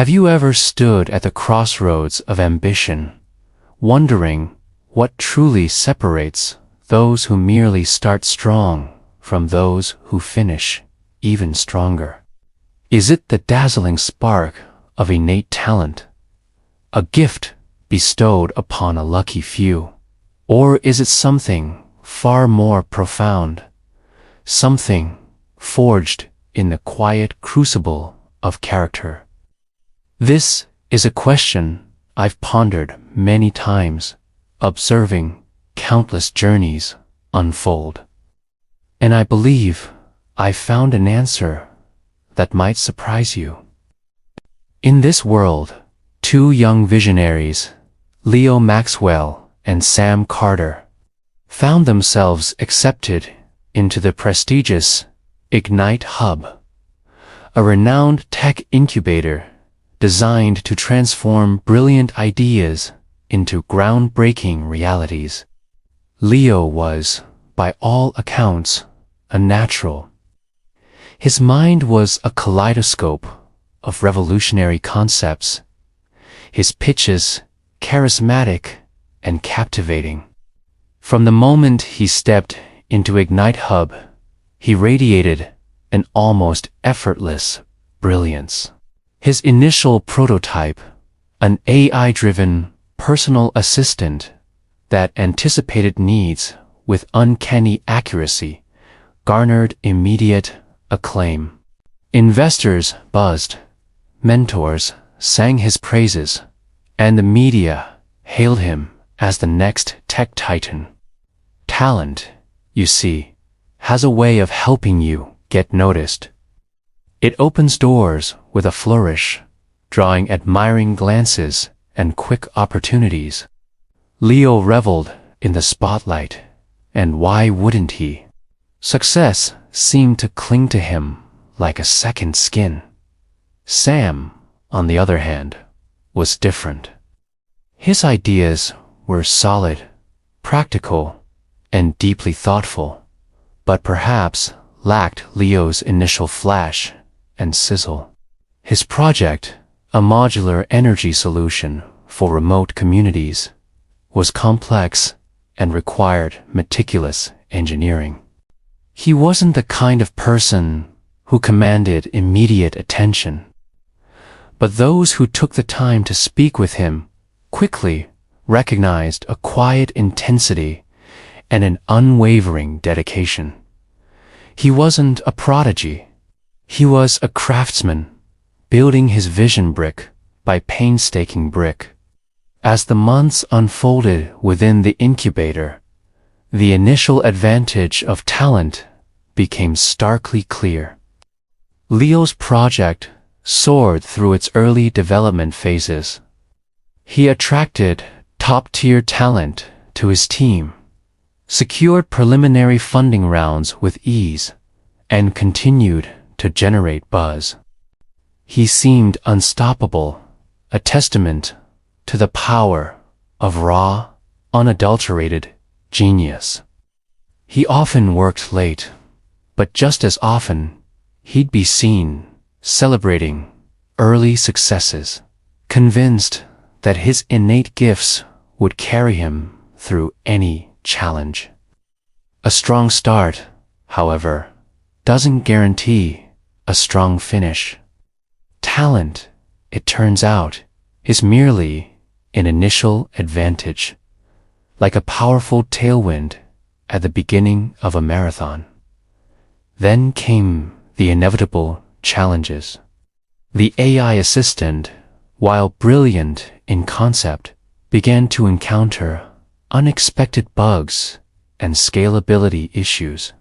Have you ever stood at the crossroads of ambition, wondering what truly separates those who merely start strong from those who finish even stronger? Is it the dazzling spark of innate talent, a gift bestowed upon a lucky few? Or is it something far more profound, something forged in the quiet crucible of character? This is a question I've pondered many times, observing countless journeys unfold. And I believe I've found an answer that might surprise you. In this world, two young visionaries, Leo Maxwell and Sam Carter, found themselves accepted into the prestigious Ignite Hub, a renowned tech incubator designed to transform brilliant ideas into groundbreaking realities. Leo was, by all accounts, a natural. His mind was a kaleidoscope of revolutionary concepts, his pitches charismatic and captivating. From the moment he stepped into Ignite Hub, he radiated an almost effortless brilliance. His initial prototype, an AI-driven personal assistant that anticipated needs with uncanny accuracy, garnered immediate acclaim. Investors buzzed, mentors sang his praises, and the media hailed him as the next tech titan. Talent, you see, has a way of helping you get noticed. It opens doors with a flourish, drawing admiring glances and quick opportunities. Leo reveled in the spotlight, and why wouldn't he? Success seemed to cling to him like a second skin. Sam, on the other hand, was different. His ideas were solid, practical, and deeply thoughtful, but perhaps lacked Leo's initial flash and sizzle. His project, a modular energy solution for remote communities, was complex and required meticulous engineering. He wasn't the kind of person who commanded immediate attention, but those who took the time to speak with him quickly recognized a quiet intensity and an unwavering dedication. He wasn't a prodigy. He was a craftsman, building his vision brick by painstaking brick. As the months unfolded within the incubator, the initial advantage of talent became starkly clear. Leo's project soared through its early development phases. He attracted top-tier talent to his team, secured preliminary funding rounds with ease, and continued to generate buzz. He seemed unstoppable, a testament to the power of raw, unadulterated genius. He often worked late, but just as often, he'd be seen celebrating early successes, convinced that his innate gifts would carry him through any challenge. A strong start, however, doesn't guarantee a strong finish. Talent, it turns out, is merely an initial advantage, like a powerful tailwind at the beginning of a marathon. Then came the inevitable challenges. The AI assistant, while brilliant in concept, began to encounter unexpected bugs and scalability issues.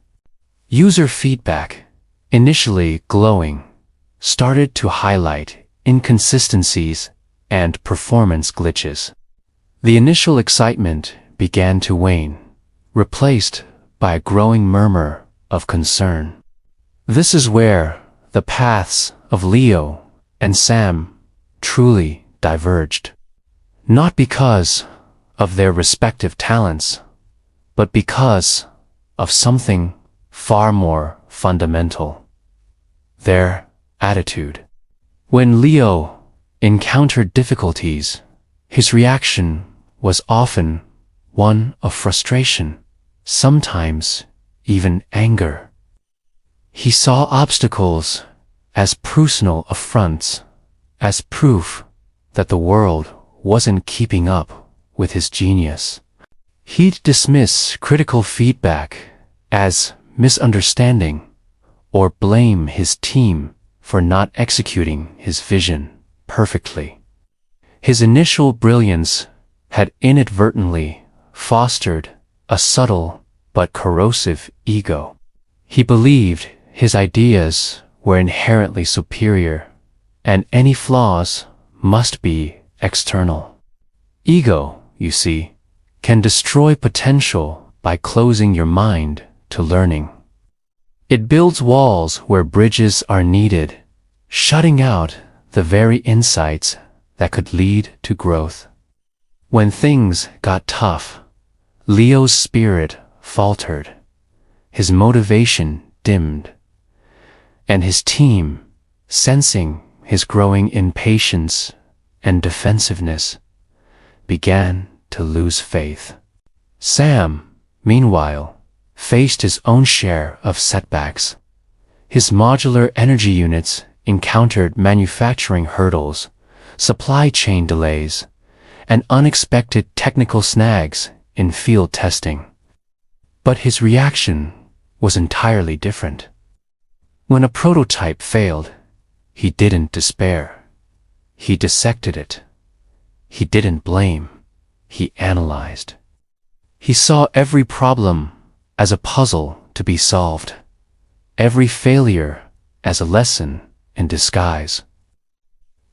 User feedback, initially glowing, started to highlight inconsistencies and performance glitches. The initial excitement began to wane, replaced by a growing murmur of concern. This is where the paths of Leo and Sam truly diverged. Not because of their respective talents, but because of something far more fundamental: their attitude. When Leo encountered difficulties, his reaction was often one of frustration, sometimes even anger. He saw obstacles as personal affronts, as proof that the world wasn't keeping up with his genius. He'd dismiss critical feedback as misunderstanding or blame his team for not executing his vision perfectly. His initial brilliance had inadvertently fostered a subtle but corrosive ego. He believed his ideas were inherently superior, and any flaws must be external. Ego, you see, can destroy potential by closing your mind to learning. It builds walls where bridges are needed, shutting out the very insights that could lead to growth. When things got tough, Leo's spirit faltered, his motivation dimmed, and his team, sensing his growing impatience and defensiveness, began to lose faith. Sam, meanwhile, faced his own share of setbacks. His modular energy units encountered manufacturing hurdles, supply chain delays, and unexpected technical snags in field testing. But his reaction was entirely different. When a prototype failed, he didn't despair. He dissected it. He didn't blame. He analyzed. He saw every problem as a puzzle to be solved, every failure as a lesson in disguise.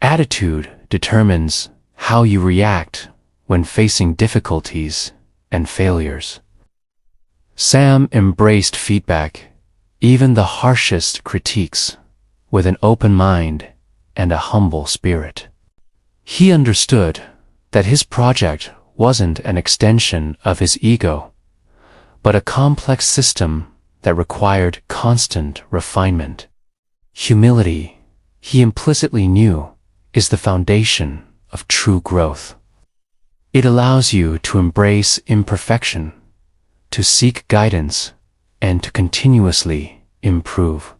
Attitude determines how you react when facing difficulties and failures. Sam embraced feedback, even the harshest critiques, with an open mind and a humble spirit. He understood that his project wasn't an extension of his ego, but a complex system that required constant refinement. Humility, he implicitly knew, is the foundation of true growth. It allows you to embrace imperfection, to seek guidance, and to continuously improve.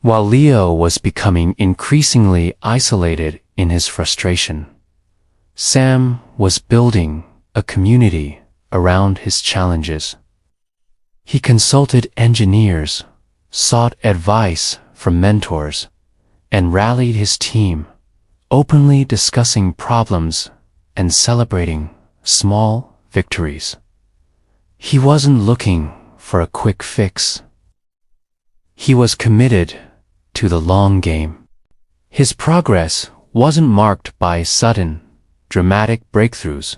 While Leo was becoming increasingly isolated in his frustration, Sam was building a community around his challenges. He consulted engineers, sought advice from mentors, and rallied his team, openly discussing problems and celebrating small victories. He wasn't looking for a quick fix. He was committed to the long game. His progress wasn't marked by sudden, dramatic breakthroughs,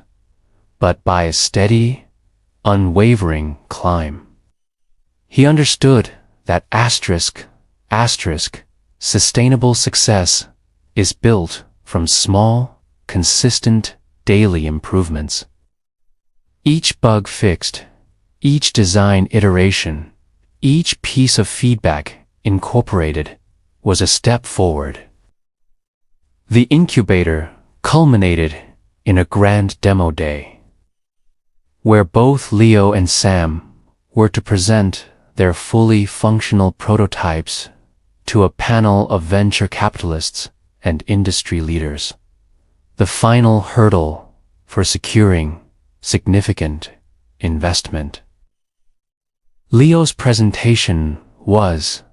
but by a steady, unwavering climb. He understood that sustainable success is built from small, consistent, daily improvements. Each bug fixed, each design iteration, each piece of feedback incorporated was a step forward. The incubator culminated in a grand demo day, where both Leo and Sam were to present their fully functional prototypes to a panel of venture capitalists and industry leaders. The final hurdle for securing significant investment. Leo's presentation was,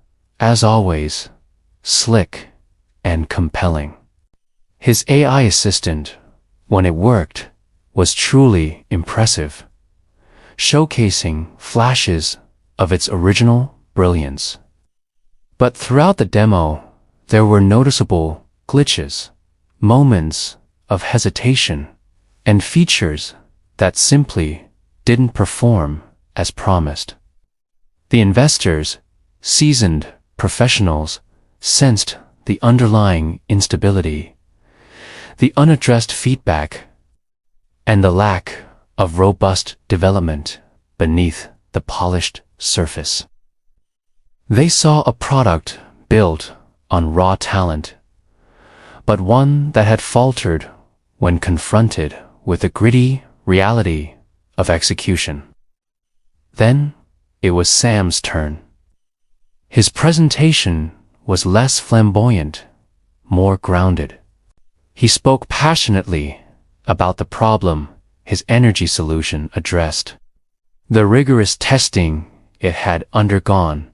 as always, slick and compelling. His AI assistant, when it worked, was truly impressive, showcasing flashes of its original brilliance. But throughout the demo, there were noticeable glitches, moments of hesitation, and features that simply didn't perform as promised. The investors, seasoned professionals, sensed the underlying instability, the unaddressed feedback, and the lack of robust development beneath the polished surface. They saw a product built on raw talent, but one that had faltered when confronted with the gritty reality of execution. Then it was Sam's turn. His presentation was less flamboyant, more grounded. He spoke passionately about the problem his energy solution addressed, the rigorous testing it had undergone,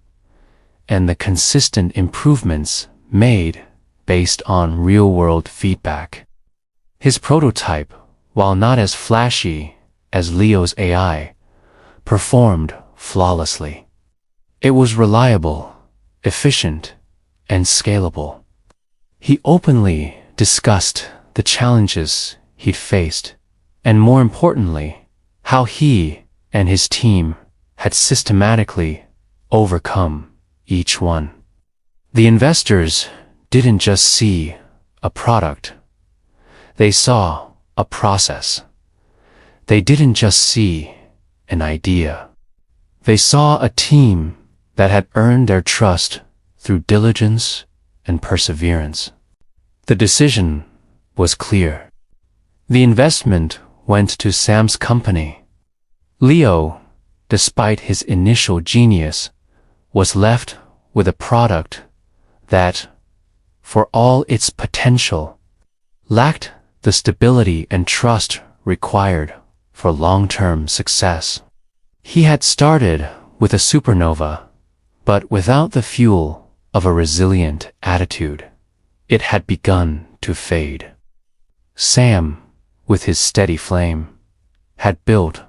and the consistent improvements made based on real-world feedback. His prototype, while not as flashy as Leo's AI, performed flawlessly. It was reliable, efficient, and scalable. He openly discussed the challenges he'd faced, and more importantly, how he and his team had systematically overcome each one. The investors didn't just see a product, they saw a process. They didn't just see an idea. They saw a team that had earned their trust through diligence and perseverance. The decision was clear. The investment went to Sam's company. Leo, despite his initial genius, was left with a product that, for all its potential, lacked the stability and trust required for long-term success. He had started with a supernova, but without the fuel of a resilient attitude, it had begun to fade. Sam, with his steady flame, had built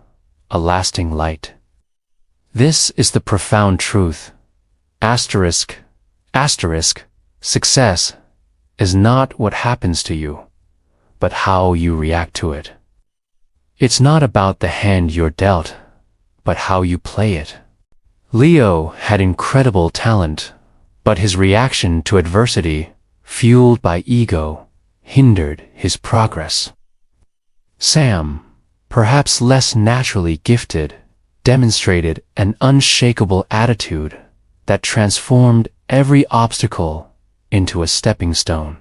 a lasting light. This is the profound truth. Asterisk, success is not what happens to you, but how you react to it. It's not about the hand you're dealt, but how you play it. Leo had incredible talent, but his reaction to adversity, fueled by ego, hindered his progress. Sam, perhaps less naturally gifted, demonstrated an unshakable attitude that transformed every obstacle into a stepping stone.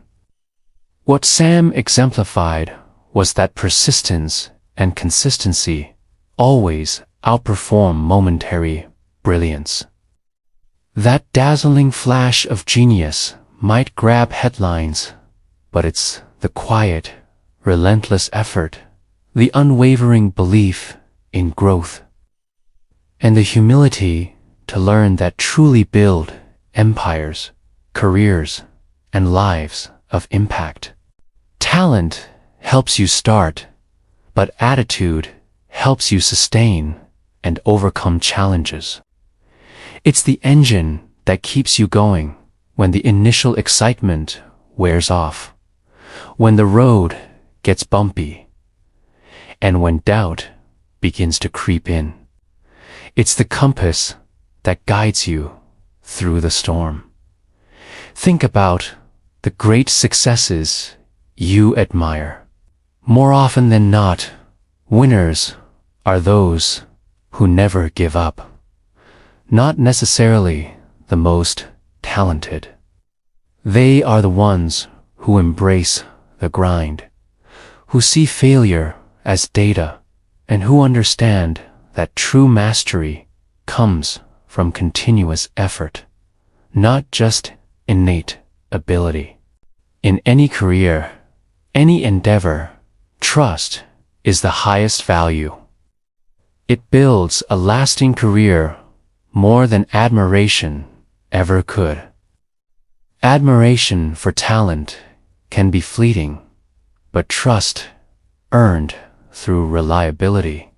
What Sam exemplified was that persistence and consistency always outperform momentary brilliance. That dazzling flash of genius might grab headlines, but it's the quiet, relentless effort, the unwavering belief in growth, and the humility to learn that truly build empires, careers, and lives of impact. Talent helps you start, but attitude helps you sustain and overcome challenges. It's the engine that keeps you going when the initial excitement wears off, when the road gets bumpy, and when doubt begins to creep in. It's the compass that guides you through the storm. Think about the great successes you admire. More often than not, winners are those who never give up. Not necessarily the most talented. They are the ones who embrace the grind, who see failure as data, and who understand that true mastery comes from continuous effort, not just innate ability. In any career, any endeavor, trust is the highest value. It builds a lasting career more than admiration ever could. Admiration for talent can be fleeting, but trust, earned through reliability,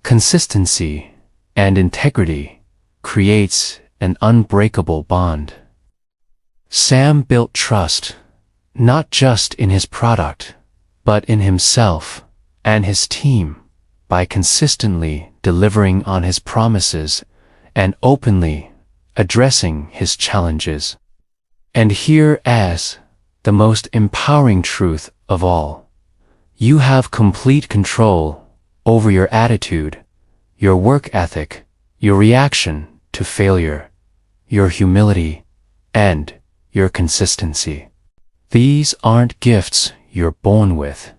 consistency, and integrity, creates an unbreakable bond. Sam built trust, not just in his product, but in himself and his team, by consistently delivering on his promises and openly addressing his challenges. And here as the most empowering truth of all, you have complete control over your attitude, your work ethic, your reaction to failure, your humility, and your consistency. These aren't gifts you're born with.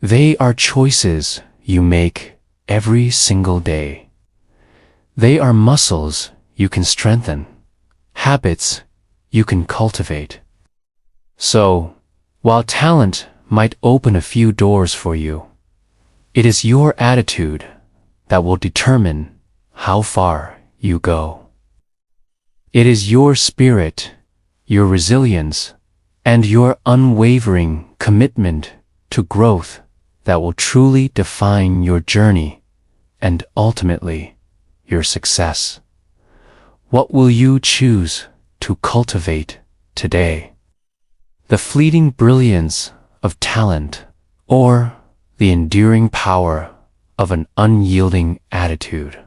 They are choices you make every single day. They are muscles you can strengthen, habits you can cultivate. So, while talent might open a few doors for you, it is your attitude that will determine how far you go. It is your spirit, your resilience, and your unwavering commitment to growth that will truly define your journey and ultimately your success. What will you choose to cultivate today? The fleeting brilliance of talent, or the enduring power of an unyielding attitude?